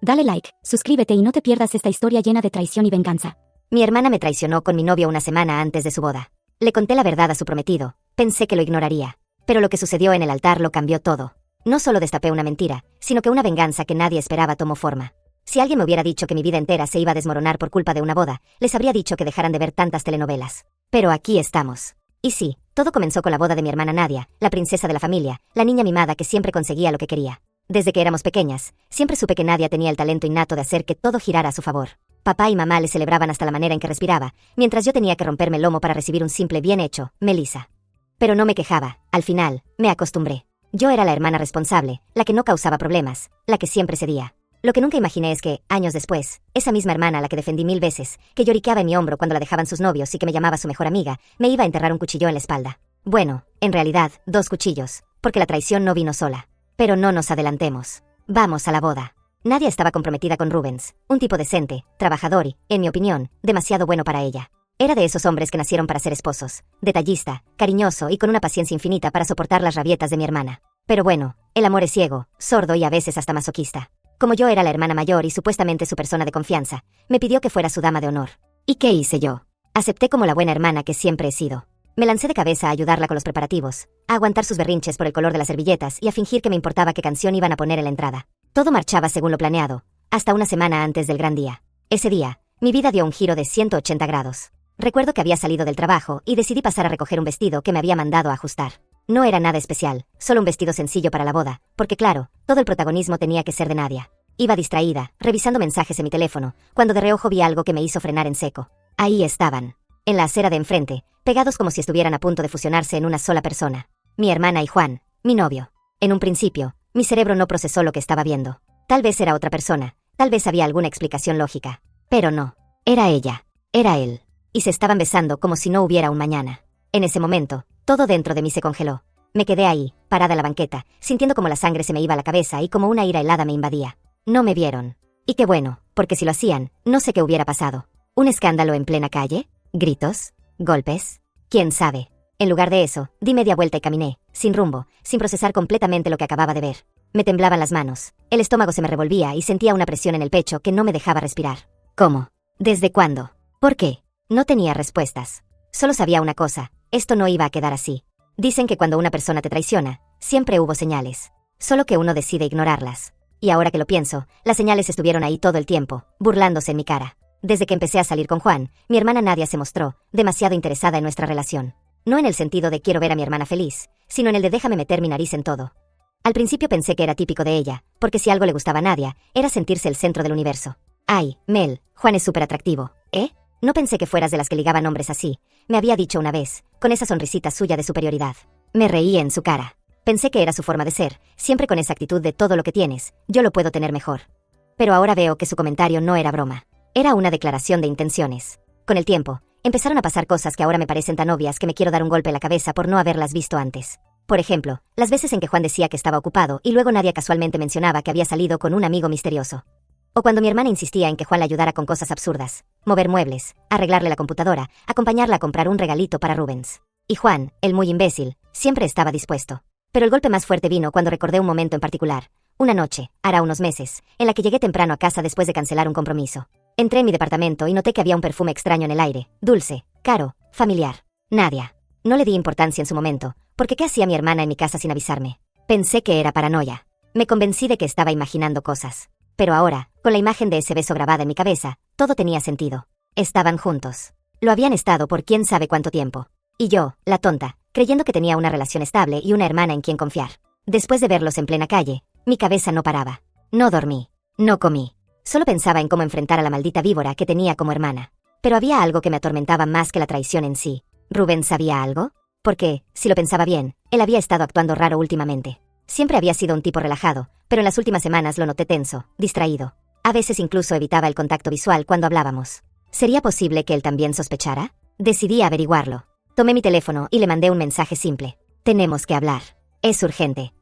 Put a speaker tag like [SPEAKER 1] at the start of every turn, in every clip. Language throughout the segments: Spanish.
[SPEAKER 1] Dale like, suscríbete y no te pierdas esta historia llena de traición y venganza.
[SPEAKER 2] Mi hermana me traicionó con mi novio una semana antes de su boda. Le conté la verdad a su prometido, pensé que lo ignoraría. Pero lo que sucedió en el altar lo cambió todo. No solo destapé una mentira, sino que una venganza que nadie esperaba tomó forma. Si alguien me hubiera dicho que mi vida entera se iba a desmoronar por culpa de una boda, les habría dicho que dejaran de ver tantas telenovelas. Pero aquí estamos. Y sí, todo comenzó con la boda de mi hermana Nadia, la princesa de la familia, la niña mimada que siempre conseguía lo que quería. Desde que éramos pequeñas, siempre supe que Nadia tenía el talento innato de hacer que todo girara a su favor. Papá y mamá le celebraban hasta la manera en que respiraba, mientras yo tenía que romperme el lomo para recibir un simple bien hecho, Melissa. Pero no me quejaba, al final, me acostumbré. Yo era la hermana responsable, la que no causaba problemas, la que siempre cedía. Lo que nunca imaginé es que, años después, esa misma hermana a la que defendí 1000 veces, que lloriqueaba en mi hombro cuando la dejaban sus novios y que me llamaba su mejor amiga, me iba a enterrar un cuchillo en la espalda. Bueno, en realidad, 2 cuchillos, porque la traición no vino sola. Pero no nos adelantemos. Vamos a la boda. Nadia estaba comprometida con Rubens, un tipo decente, trabajador y, en mi opinión, demasiado bueno para ella. Era de esos hombres que nacieron para ser esposos, detallista, cariñoso y con una paciencia infinita para soportar las rabietas de mi hermana. Pero bueno, el amor es ciego, sordo y a veces hasta masoquista. Como yo era la hermana mayor y supuestamente su persona de confianza, me pidió que fuera su dama de honor. ¿Y qué hice yo? Acepté como la buena hermana que siempre he sido. Me lancé de cabeza a ayudarla con los preparativos, a aguantar sus berrinches por el color de las servilletas y a fingir que me importaba qué canción iban a poner en la entrada. Todo marchaba según lo planeado, hasta una semana antes del gran día. Ese día, mi vida dio un giro de 180 grados. Recuerdo que había salido del trabajo y decidí pasar a recoger un vestido que me había mandado a ajustar. No era nada especial, solo un vestido sencillo para la boda, porque claro, todo el protagonismo tenía que ser de Nadia. Iba distraída, revisando mensajes en mi teléfono, cuando de reojo vi algo que me hizo frenar en seco. Ahí estaban, en la acera de enfrente, pegados como si estuvieran a punto de fusionarse en una sola persona. Mi hermana y Juan, mi novio. En un principio, mi cerebro no procesó lo que estaba viendo. Tal vez era otra persona, tal vez había alguna explicación lógica. Pero no, era ella, era él. Y se estaban besando como si no hubiera un mañana. En ese momento, todo dentro de mí se congeló. Me quedé ahí, parada en la banqueta, sintiendo como la sangre se me iba a la cabeza y como una ira helada me invadía. No me vieron. Y qué bueno, porque si lo hacían, no sé qué hubiera pasado. ¿Un escándalo en plena calle? ¿Gritos? ¿Golpes? ¿Quién sabe? En lugar de eso, di media vuelta y caminé, sin rumbo, sin procesar completamente lo que acababa de ver. Me temblaban las manos, el estómago se me revolvía y sentía una presión en el pecho que no me dejaba respirar. ¿Cómo? ¿Desde cuándo? ¿Por qué? No tenía respuestas. Solo sabía una cosa, esto no iba a quedar así. Dicen que cuando una persona te traiciona, siempre hubo señales, solo que uno decide ignorarlas. Y ahora que lo pienso, las señales estuvieron ahí todo el tiempo, burlándose en mi cara. Desde que empecé a salir con Juan, mi hermana Nadia se mostró demasiado interesada en nuestra relación. No en el sentido de quiero ver a mi hermana feliz, sino en el de déjame meter mi nariz en todo. Al principio pensé que era típico de ella, porque si algo le gustaba a Nadia, era sentirse el centro del universo. Ay, Mel, Juan es súper atractivo, ¿eh? No pensé que fueras de las que ligaban hombres así, me había dicho una vez, con esa sonrisita suya de superioridad. Me reí en su cara. Pensé que era su forma de ser, siempre con esa actitud de todo lo que tienes, yo lo puedo tener mejor. Pero ahora veo que su comentario no era broma. Era una declaración de intenciones. Con el tiempo, empezaron a pasar cosas que ahora me parecen tan obvias que me quiero dar un golpe en la cabeza por no haberlas visto antes. Por ejemplo, las veces en que Juan decía que estaba ocupado y luego Nadia casualmente mencionaba que había salido con un amigo misterioso. O cuando mi hermana insistía en que Juan la ayudara con cosas absurdas, mover muebles, arreglarle la computadora, acompañarla a comprar un regalito para Rubens. Y Juan, el muy imbécil, siempre estaba dispuesto. Pero el golpe más fuerte vino cuando recordé un momento en particular. Una noche, hará unos meses, en la que llegué temprano a casa después de cancelar un compromiso. Entré en mi departamento y noté que había un perfume extraño en el aire, dulce, caro, familiar. Nadia. No le di importancia en su momento, porque ¿qué hacía mi hermana en mi casa sin avisarme? Pensé que era paranoia. Me convencí de que estaba imaginando cosas. Pero ahora, con la imagen de ese beso grabada en mi cabeza, todo tenía sentido. Estaban juntos. Lo habían estado por quién sabe cuánto tiempo. Y yo, la tonta, creyendo que tenía una relación estable y una hermana en quien confiar. Después de verlos en plena calle, mi cabeza no paraba. No dormí. No comí. Solo pensaba en cómo enfrentar a la maldita víbora que tenía como hermana. Pero había algo que me atormentaba más que la traición en sí. ¿Rubén sabía algo? Porque, si lo pensaba bien, él había estado actuando raro últimamente. Siempre había sido un tipo relajado, pero en las últimas semanas lo noté tenso, distraído. A veces incluso evitaba el contacto visual cuando hablábamos. ¿Sería posible que él también sospechara? Decidí averiguarlo. Tomé mi teléfono y le mandé un mensaje simple. Tenemos que hablar. Es urgente.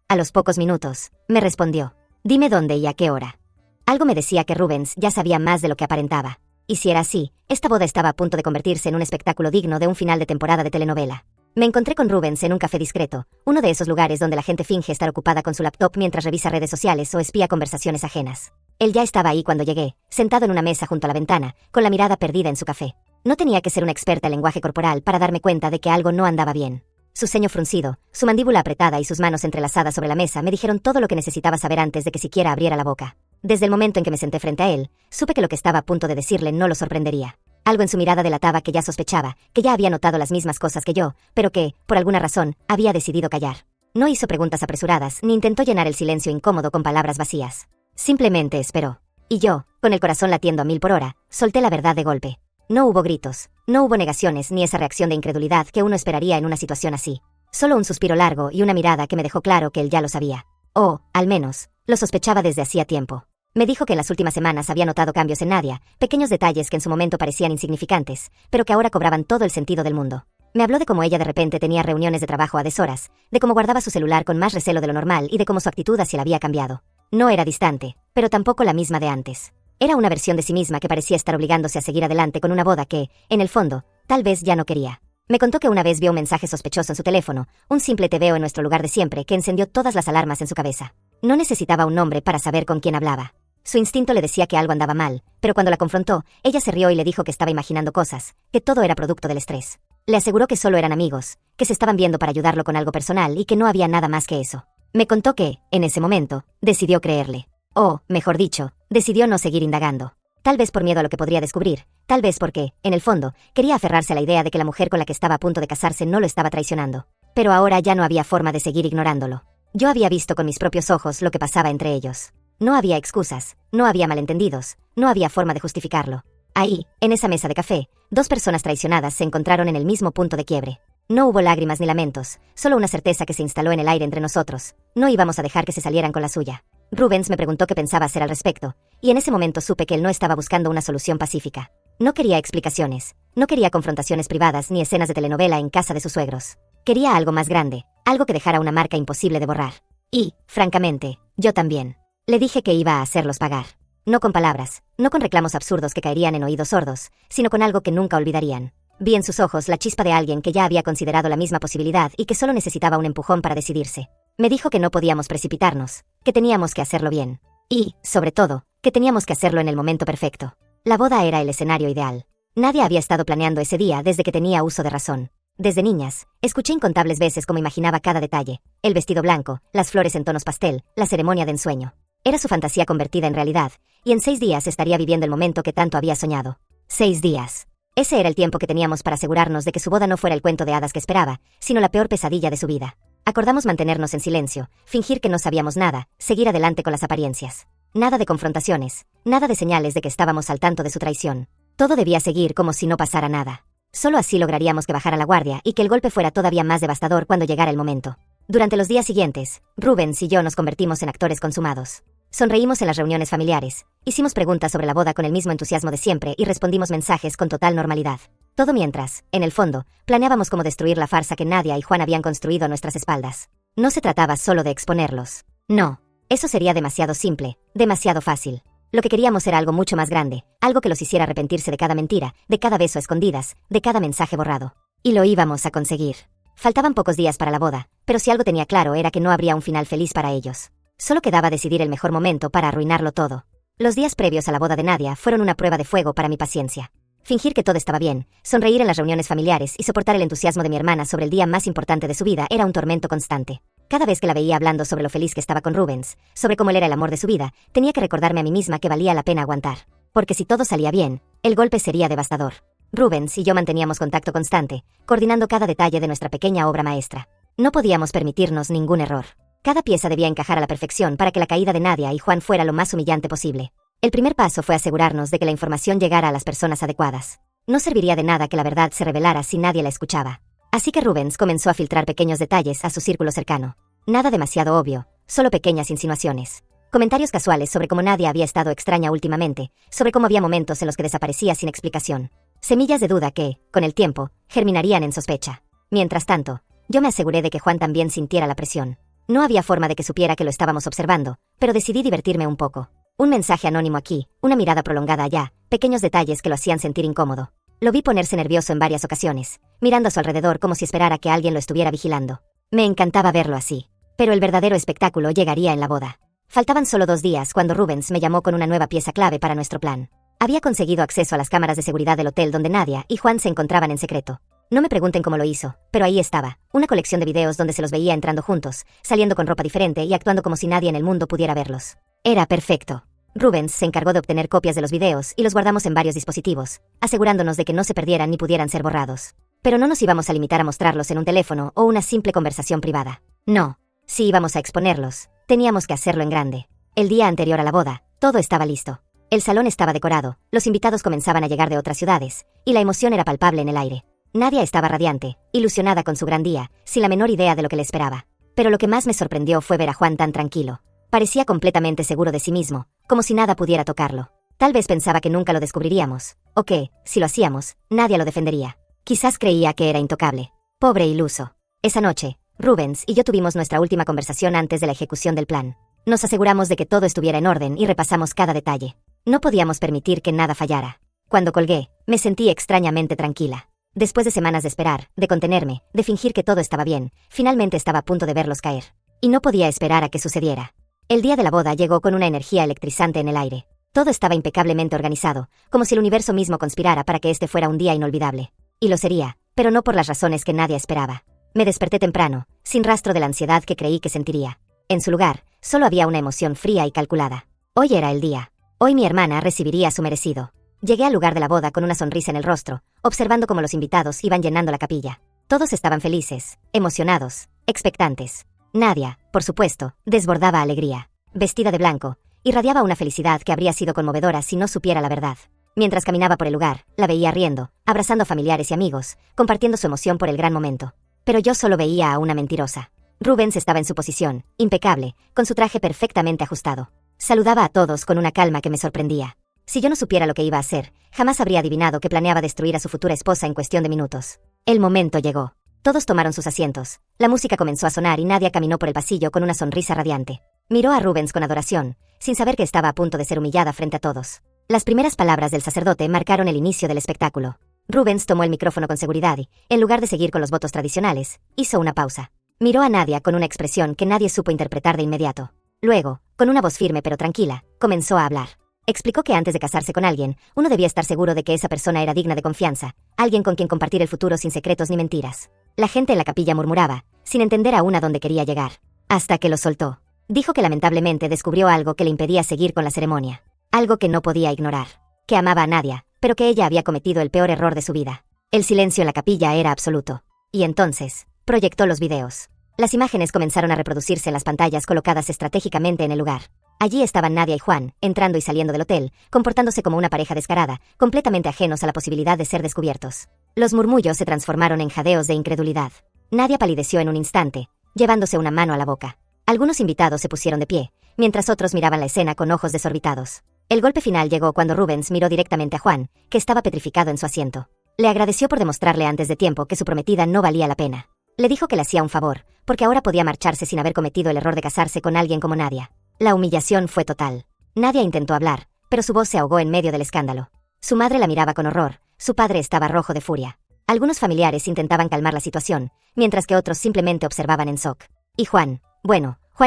[SPEAKER 2] A los pocos minutos, me respondió. Dime dónde y a qué hora. Algo me decía que Rubens ya sabía más de lo que aparentaba. Y si era así, esta boda estaba a punto de convertirse en un espectáculo digno de un final de temporada de telenovela. Me encontré con Rubens en un café discreto, uno de esos lugares donde la gente finge estar ocupada con su laptop mientras revisa redes sociales o espía conversaciones ajenas. Él ya estaba ahí cuando llegué, sentado en una mesa junto a la ventana, con la mirada perdida en su café. No tenía que ser una experta en lenguaje corporal para darme cuenta de que algo no andaba bien. Su ceño fruncido, su mandíbula apretada y sus manos entrelazadas sobre la mesa me dijeron todo lo que necesitaba saber antes de que siquiera abriera la boca. Desde el momento en que me senté frente a él, supe que lo que estaba a punto de decirle no lo sorprendería. Algo en su mirada delataba que ya sospechaba, que ya había notado las mismas cosas que yo, pero que, por alguna razón, había decidido callar. No hizo preguntas apresuradas, ni intentó llenar el silencio incómodo con palabras vacías. Simplemente esperó. Y yo, con el corazón latiendo a 1000 por hora, solté la verdad de golpe. No hubo gritos, no hubo negaciones ni esa reacción de incredulidad que uno esperaría en una situación así. Solo un suspiro largo y una mirada que me dejó claro que él ya lo sabía. O, al menos, lo sospechaba desde hacía tiempo. Me dijo que en las últimas semanas había notado cambios en Nadia, pequeños detalles que en su momento parecían insignificantes, pero que ahora cobraban todo el sentido del mundo. Me habló de cómo ella de repente tenía reuniones de trabajo a deshoras, de cómo guardaba su celular con más recelo de lo normal y de cómo su actitud hacia él había cambiado. No era distante, pero tampoco la misma de antes. Era una versión de sí misma que parecía estar obligándose a seguir adelante con una boda que, en el fondo, tal vez ya no quería. Me contó que una vez vio un mensaje sospechoso en su teléfono, un simple tebeo en nuestro lugar de siempre que encendió todas las alarmas en su cabeza. No necesitaba un nombre para saber con quién hablaba. Su instinto le decía que algo andaba mal, pero cuando la confrontó, ella se rió y le dijo que estaba imaginando cosas, que todo era producto del estrés. Le aseguró que solo eran amigos, que se estaban viendo para ayudarlo con algo personal y que no había nada más que eso. Me contó que, en ese momento, decidió creerle. O, mejor dicho, decidió no seguir indagando. Tal vez por miedo a lo que podría descubrir, tal vez porque, en el fondo, quería aferrarse a la idea de que la mujer con la que estaba a punto de casarse no lo estaba traicionando. Pero ahora ya no había forma de seguir ignorándolo. Yo había visto con mis propios ojos lo que pasaba entre ellos. No había excusas, no había malentendidos, no había forma de justificarlo. Ahí, en esa mesa de café, dos personas traicionadas se encontraron en el mismo punto de quiebre. No hubo lágrimas ni lamentos, solo una certeza que se instaló en el aire entre nosotros. No íbamos a dejar que se salieran con la suya. Rubens me preguntó qué pensaba hacer al respecto, y en ese momento supe que él no estaba buscando una solución pacífica. No quería explicaciones, no quería confrontaciones privadas ni escenas de telenovela en casa de sus suegros. Quería algo más grande, algo que dejara una marca imposible de borrar. Y, francamente, yo también. Le dije que iba a hacerlos pagar. No con palabras, no con reclamos absurdos que caerían en oídos sordos, sino con algo que nunca olvidarían. Vi en sus ojos la chispa de alguien que ya había considerado la misma posibilidad y que solo necesitaba un empujón para decidirse. Me dijo que no podíamos precipitarnos, que teníamos que hacerlo bien. Y, sobre todo, que teníamos que hacerlo en el momento perfecto. La boda era el escenario ideal. Nadie había estado planeando ese día desde que tenía uso de razón. Desde niñas, escuché incontables veces cómo imaginaba cada detalle. El vestido blanco, las flores en tonos pastel, la ceremonia de ensueño. Era su fantasía convertida en realidad, y en 6 días estaría viviendo el momento que tanto había soñado. 6 días. Ese era el tiempo que teníamos para asegurarnos de que su boda no fuera el cuento de hadas que esperaba, sino la peor pesadilla de su vida. Acordamos mantenernos en silencio, fingir que no sabíamos nada, seguir adelante con las apariencias. Nada de confrontaciones, nada de señales de que estábamos al tanto de su traición. Todo debía seguir como si no pasara nada. Solo así lograríamos que bajara la guardia y que el golpe fuera todavía más devastador cuando llegara el momento. Durante los días siguientes, Rubens y yo nos convertimos en actores consumados. Sonreímos en las reuniones familiares, hicimos preguntas sobre la boda con el mismo entusiasmo de siempre y respondimos mensajes con total normalidad. Todo mientras, en el fondo, planeábamos cómo destruir la farsa que Nadia y Juan habían construido a nuestras espaldas. No se trataba solo de exponerlos. No. Eso sería demasiado simple, demasiado fácil. Lo que queríamos era algo mucho más grande, algo que los hiciera arrepentirse de cada mentira, de cada beso a escondidas, de cada mensaje borrado. Y lo íbamos a conseguir. Faltaban pocos días para la boda, pero si algo tenía claro era que no habría un final feliz para ellos. Solo quedaba decidir el mejor momento para arruinarlo todo. Los días previos a la boda de Nadia fueron una prueba de fuego para mi paciencia. Fingir que todo estaba bien, sonreír en las reuniones familiares y soportar el entusiasmo de mi hermana sobre el día más importante de su vida era un tormento constante. Cada vez que la veía hablando sobre lo feliz que estaba con Rubens, sobre cómo él era el amor de su vida, tenía que recordarme a mí misma que valía la pena aguantar. Porque si todo salía bien, el golpe sería devastador. Rubens y yo manteníamos contacto constante, coordinando cada detalle de nuestra pequeña obra maestra. No podíamos permitirnos ningún error. Cada pieza debía encajar a la perfección para que la caída de Nadia y Juan fuera lo más humillante posible. El primer paso fue asegurarnos de que la información llegara a las personas adecuadas. No serviría de nada que la verdad se revelara si nadie la escuchaba. Así que Rubens comenzó a filtrar pequeños detalles a su círculo cercano. Nada demasiado obvio, solo pequeñas insinuaciones. Comentarios casuales sobre cómo Nadia había estado extraña últimamente, sobre cómo había momentos en los que desaparecía sin explicación. Semillas de duda que, con el tiempo, germinarían en sospecha. Mientras tanto, yo me aseguré de que Juan también sintiera la presión. No había forma de que supiera que lo estábamos observando, pero decidí divertirme un poco. Un mensaje anónimo aquí, una mirada prolongada allá, pequeños detalles que lo hacían sentir incómodo. Lo vi ponerse nervioso en varias ocasiones, mirando a su alrededor como si esperara que alguien lo estuviera vigilando. Me encantaba verlo así. Pero el verdadero espectáculo llegaría en la boda. Faltaban solo 2 días cuando Rubens me llamó con una nueva pieza clave para nuestro plan. Había conseguido acceso a las cámaras de seguridad del hotel donde Nadia y Juan se encontraban en secreto. No me pregunten cómo lo hizo, pero ahí estaba, una colección de videos donde se los veía entrando juntos, saliendo con ropa diferente y actuando como si nadie en el mundo pudiera verlos. Era perfecto. Rubens se encargó de obtener copias de los videos y los guardamos en varios dispositivos, asegurándonos de que no se perdieran ni pudieran ser borrados. Pero no nos íbamos a limitar a mostrarlos en un teléfono o una simple conversación privada. No. Si íbamos a exponerlos, teníamos que hacerlo en grande. El día anterior a la boda, todo estaba listo. El salón estaba decorado, los invitados comenzaban a llegar de otras ciudades, y la emoción era palpable en el aire. Nadia estaba radiante, ilusionada con su gran día, sin la menor idea de lo que le esperaba. Pero lo que más me sorprendió fue ver a Juan tan tranquilo. Parecía completamente seguro de sí mismo, como si nada pudiera tocarlo. Tal vez pensaba que nunca lo descubriríamos, o que, si lo hacíamos, nadie lo defendería. Quizás creía que era intocable. Pobre iluso. Esa noche, Rubens y yo tuvimos nuestra última conversación antes de la ejecución del plan. Nos aseguramos de que todo estuviera en orden y repasamos cada detalle. No podíamos permitir que nada fallara. Cuando colgué, me sentí extrañamente tranquila. Después de semanas de esperar, de contenerme, de fingir que todo estaba bien, finalmente estaba a punto de verlos caer. Y no podía esperar a que sucediera. El día de la boda llegó con una energía electrizante en el aire. Todo estaba impecablemente organizado, como si el universo mismo conspirara para que este fuera un día inolvidable. Y lo sería, pero no por las razones que nadie esperaba. Me desperté temprano, sin rastro de la ansiedad que creí que sentiría. En su lugar, solo había una emoción fría y calculada. Hoy era el día. Hoy mi hermana recibiría su merecido. Llegué al lugar de la boda con una sonrisa en el rostro, observando cómo los invitados iban llenando la capilla. Todos estaban felices, emocionados, expectantes. Nadia, por supuesto, desbordaba alegría. Vestida de blanco, irradiaba una felicidad que habría sido conmovedora si no supiera la verdad. Mientras caminaba por el lugar, la veía riendo, abrazando a familiares y amigos, compartiendo su emoción por el gran momento. Pero yo solo veía a una mentirosa. Rubens estaba en su posición, impecable, con su traje perfectamente ajustado. Saludaba a todos con una calma que me sorprendía. Si yo no supiera lo que iba a hacer, jamás habría adivinado que planeaba destruir a su futura esposa en cuestión de minutos. El momento llegó. Todos tomaron sus asientos. La música comenzó a sonar y Nadia caminó por el pasillo con una sonrisa radiante. Miró a Rubens con adoración, sin saber que estaba a punto de ser humillada frente a todos. Las primeras palabras del sacerdote marcaron el inicio del espectáculo. Rubens tomó el micrófono con seguridad y, en lugar de seguir con los votos tradicionales, hizo una pausa. Miró a Nadia con una expresión que nadie supo interpretar de inmediato. Luego, con una voz firme pero tranquila, comenzó a hablar. Explicó que antes de casarse con alguien, uno debía estar seguro de que esa persona era digna de confianza, alguien con quien compartir el futuro sin secretos ni mentiras. La gente en la capilla murmuraba, sin entender aún a dónde quería llegar. Hasta que lo soltó. Dijo que lamentablemente descubrió algo que le impedía seguir con la ceremonia. Algo que no podía ignorar. Que amaba a Nadia, pero que ella había cometido el peor error de su vida. El silencio en la capilla era absoluto. Y entonces, proyectó los videos. Las imágenes comenzaron a reproducirse en las pantallas colocadas estratégicamente en el lugar. Allí estaban Nadia y Juan, entrando y saliendo del hotel, comportándose como una pareja descarada, completamente ajenos a la posibilidad de ser descubiertos. Los murmullos se transformaron en jadeos de incredulidad. Nadia palideció en un instante, llevándose una mano a la boca. Algunos invitados se pusieron de pie, mientras otros miraban la escena con ojos desorbitados. El golpe final llegó cuando Rubens miró directamente a Juan, que estaba petrificado en su asiento. Le agradeció por demostrarle antes de tiempo que su prometida no valía la pena. Le dijo que le hacía un favor, porque ahora podía marcharse sin haber cometido el error de casarse con alguien como Nadia. La humillación fue total. Nadia intentó hablar, pero su voz se ahogó en medio del escándalo. Su madre la miraba con horror, su padre estaba rojo de furia. Algunos familiares intentaban calmar la situación, mientras que otros simplemente observaban en shock. Y Juan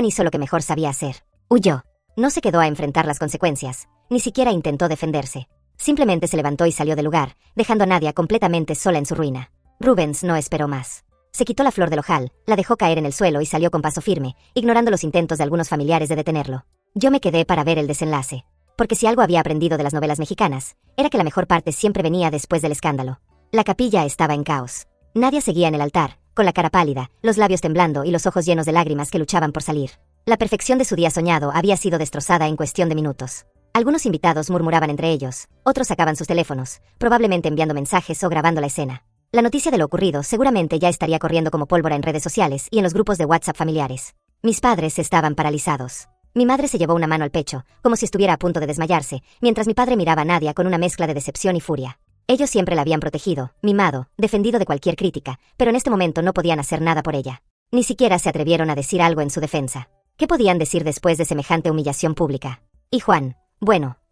[SPEAKER 2] hizo lo que mejor sabía hacer. Huyó. No se quedó a enfrentar las consecuencias, ni siquiera intentó defenderse. Simplemente se levantó y salió del lugar, dejando a Nadia completamente sola en su ruina. Rubens no esperó más. Se quitó la flor del ojal, la dejó caer en el suelo y salió con paso firme, ignorando los intentos de algunos familiares de detenerlo. Yo me quedé para ver el desenlace. Porque si algo había aprendido de las novelas mexicanas, era que la mejor parte siempre venía después del escándalo. La capilla estaba en caos. Nadia seguía en el altar, con la cara pálida, los labios temblando y los ojos llenos de lágrimas que luchaban por salir. La perfección de su día soñado había sido destrozada en cuestión de minutos. Algunos invitados murmuraban entre ellos, otros sacaban sus teléfonos, probablemente enviando mensajes o grabando la escena. La noticia de lo ocurrido seguramente ya estaría corriendo como pólvora en redes sociales y en los grupos de WhatsApp familiares. Mis padres estaban paralizados. Mi madre se llevó una mano al pecho, como si estuviera a punto de desmayarse, mientras mi padre miraba a Nadia con una mezcla de decepción y furia. Ellos siempre la habían protegido, mimado, defendido de cualquier crítica, pero en este momento no podían hacer nada por ella. Ni siquiera se atrevieron a decir algo en su defensa. ¿Qué podían decir después de semejante humillación pública? Y Juan,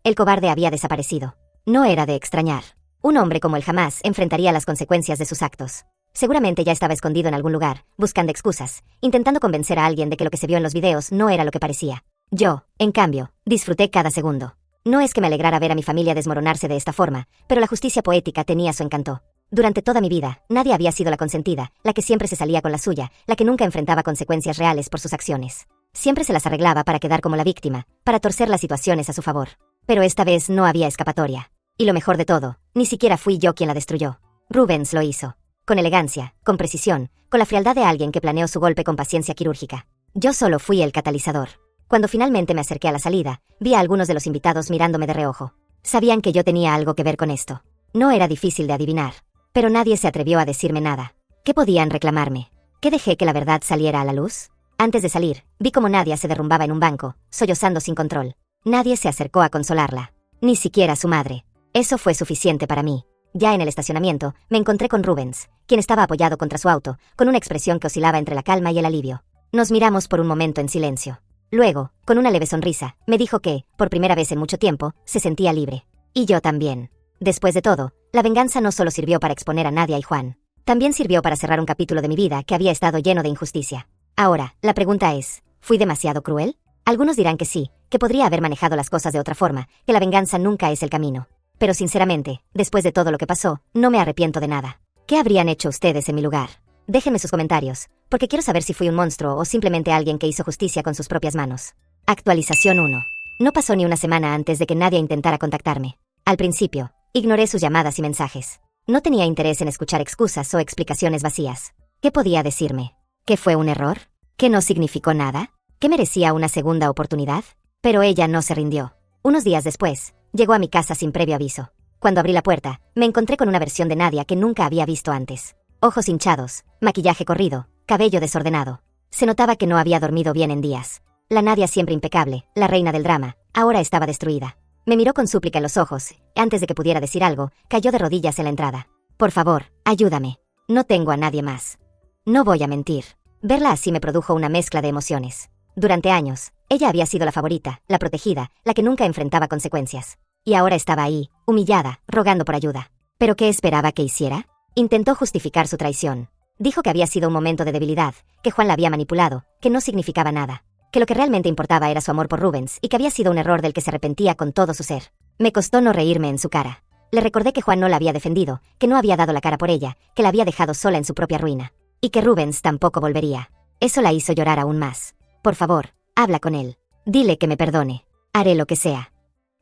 [SPEAKER 2] el cobarde había desaparecido. No era de extrañar. Un hombre como él jamás enfrentaría las consecuencias de sus actos. Seguramente ya estaba escondido en algún lugar, buscando excusas, intentando convencer a alguien de que lo que se vio en los videos no era lo que parecía. Yo, en cambio, disfruté cada segundo. No es que me alegrara ver a mi familia desmoronarse de esta forma, pero la justicia poética tenía su encanto. Durante toda mi vida, nadie había sido la consentida, la que siempre se salía con la suya, la que nunca enfrentaba consecuencias reales por sus acciones. Siempre se las arreglaba para quedar como la víctima, para torcer las situaciones a su favor. Pero esta vez no había escapatoria. Y lo mejor de todo, ni siquiera fui yo quien la destruyó. Rubens lo hizo. Con elegancia, con precisión, con la frialdad de alguien que planeó su golpe con paciencia quirúrgica. Yo solo fui el catalizador. Cuando finalmente me acerqué a la salida, vi a algunos de los invitados mirándome de reojo. Sabían que yo tenía algo que ver con esto. No era difícil de adivinar. Pero nadie se atrevió a decirme nada. ¿Qué podían reclamarme? ¿Qué dejé que la verdad saliera a la luz? Antes de salir, vi como Nadia se derrumbaba en un banco, sollozando sin control. Nadie se acercó a consolarla. Ni siquiera su madre. Eso fue suficiente para mí. Ya en el estacionamiento, me encontré con Rubens, quien estaba apoyado contra su auto, con una expresión que oscilaba entre la calma y el alivio. Nos miramos por un momento en silencio. Luego, con una leve sonrisa, me dijo que, por primera vez en mucho tiempo, se sentía libre. Y yo también. Después de todo, la venganza no solo sirvió para exponer a Nadia y Juan. También sirvió para cerrar un capítulo de mi vida que había estado lleno de injusticia. Ahora, la pregunta es, ¿fui demasiado cruel? Algunos dirán que sí, que podría haber manejado las cosas de otra forma, que la venganza nunca es el camino. Pero sinceramente, después de todo lo que pasó, no me arrepiento de nada. ¿Qué habrían hecho ustedes en mi lugar? Déjenme sus comentarios, porque quiero saber si fui un monstruo o simplemente alguien que hizo justicia con sus propias manos. Actualización 1. No pasó ni una semana antes de que Nadia intentara contactarme. Al principio, ignoré sus llamadas y mensajes. No tenía interés en escuchar excusas o explicaciones vacías. ¿Qué podía decirme? ¿Que fue un error? ¿Que no significó nada? ¿Que merecía una segunda oportunidad? Pero ella no se rindió. Unos días después, llegó a mi casa sin previo aviso. Cuando abrí la puerta, me encontré con una versión de Nadia que nunca había visto antes. Ojos hinchados, maquillaje corrido, cabello desordenado. Se notaba que no había dormido bien en días. La Nadia siempre impecable, la reina del drama, ahora estaba destruida. Me miró con súplica en los ojos, y antes de que pudiera decir algo, cayó de rodillas en la entrada. Por favor, ayúdame. No tengo a nadie más. No voy a mentir. Verla así me produjo una mezcla de emociones. Durante años, ella había sido la favorita, la protegida, la que nunca enfrentaba consecuencias. Y ahora estaba ahí, humillada, rogando por ayuda. ¿Pero qué esperaba que hiciera? Intentó justificar su traición. Dijo que había sido un momento de debilidad, que Juan la había manipulado, que no significaba nada, que lo que realmente importaba era su amor por Rubens y que había sido un error del que se arrepentía con todo su ser. Me costó no reírme en su cara. Le recordé que Juan no la había defendido, que no había dado la cara por ella, que la había dejado sola en su propia ruina. Y que Rubens tampoco volvería. Eso la hizo llorar aún más. Por favor, habla con él. Dile que me perdone. Haré lo que sea.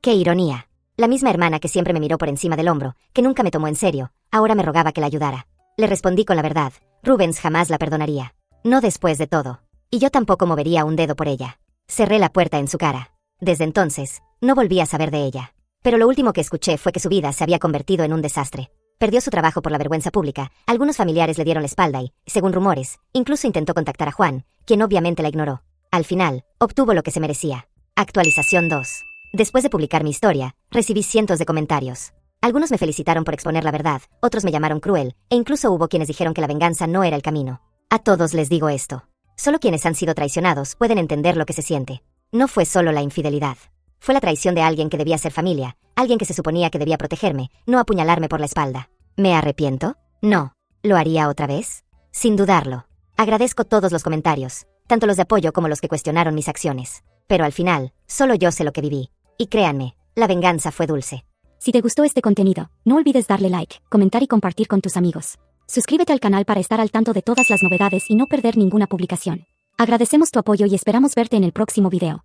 [SPEAKER 2] ¡Qué ironía! La misma hermana que siempre me miró por encima del hombro, que nunca me tomó en serio, ahora me rogaba que la ayudara. Le respondí con la verdad. Rubens jamás la perdonaría. No después de todo. Y yo tampoco movería un dedo por ella. Cerré la puerta en su cara. Desde entonces, no volví a saber de ella. Pero lo último que escuché fue que su vida se había convertido en un desastre. Perdió su trabajo por la vergüenza pública, algunos familiares le dieron la espalda y, según rumores, incluso intentó contactar a Juan, quien obviamente la ignoró. Al final, obtuvo lo que se merecía. Actualización 2. Después de publicar mi historia, recibí cientos de comentarios. Algunos me felicitaron por exponer la verdad, otros me llamaron cruel, e incluso hubo quienes dijeron que la venganza no era el camino. A todos les digo esto. Solo quienes han sido traicionados pueden entender lo que se siente. No fue solo la infidelidad. Fue la traición de alguien que debía ser familia, alguien que se suponía que debía protegerme, no apuñalarme por la espalda. ¿Me arrepiento? No. ¿Lo haría otra vez? Sin dudarlo. Agradezco todos los comentarios, tanto los de apoyo como los que cuestionaron mis acciones. Pero al final, solo yo sé lo que viví. Y créanme, la venganza fue dulce.
[SPEAKER 1] Si te gustó este contenido, no olvides darle like, comentar y compartir con tus amigos. Suscríbete al canal para estar al tanto de todas las novedades y no perder ninguna publicación. Agradecemos tu apoyo y esperamos verte en el próximo video.